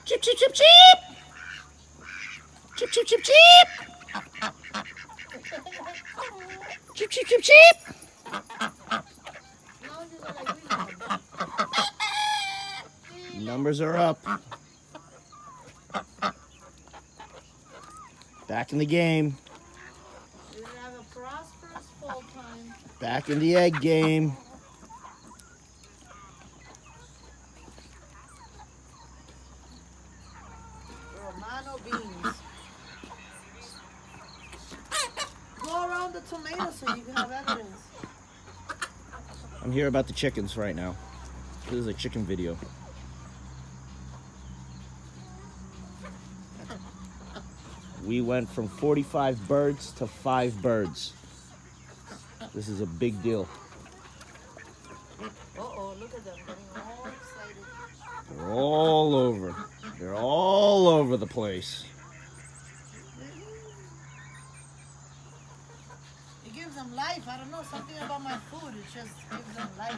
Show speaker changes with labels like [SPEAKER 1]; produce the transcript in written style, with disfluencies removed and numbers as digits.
[SPEAKER 1] Chip, chip, chip, chip. Chip, chip, chip, chip. Chip, chip, chip, chip. Numbers are up. Back in the game.
[SPEAKER 2] You're gonna have a prosperous fall time.
[SPEAKER 1] Back in the egg game.
[SPEAKER 2] Romano beans. Go around the tomatoes so you can have evidence.
[SPEAKER 1] I'm here about the chickens right now. This is a chicken video. We went from 45 birds to 5 birds. This is a big deal.
[SPEAKER 2] Uh-oh, look at them getting all excited.
[SPEAKER 1] They're all over. They're all over the place.
[SPEAKER 2] It gives them life. I don't know, something about my food. It just gives them life.